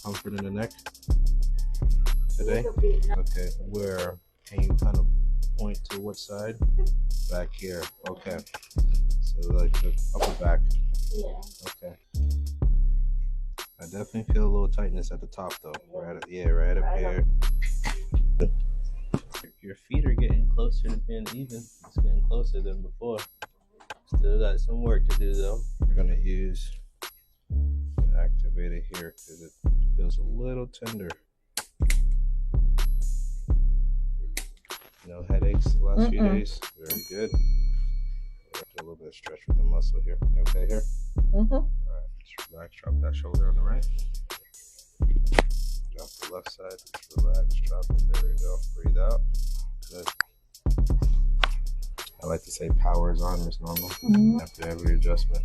discomfort in the neck today? Okay, where can you kind of point to what side? Back here. Okay. So like the upper back. Yeah. Okay. I definitely feel a little tightness at the top though. Right up here. Your feet are getting closer to being even. It's getting closer than before. Still got some work to do though. We're gonna use the activator here because it feels a little tender. No headaches the last few days. Very good. Do a little bit of stretch with the muscle here. You okay here? Alright, just relax. Drop that shoulder on the right. Drop the left side. Just relax. Drop it. There we go. Breathe out. Good. I like to say power is on as normal after every adjustment.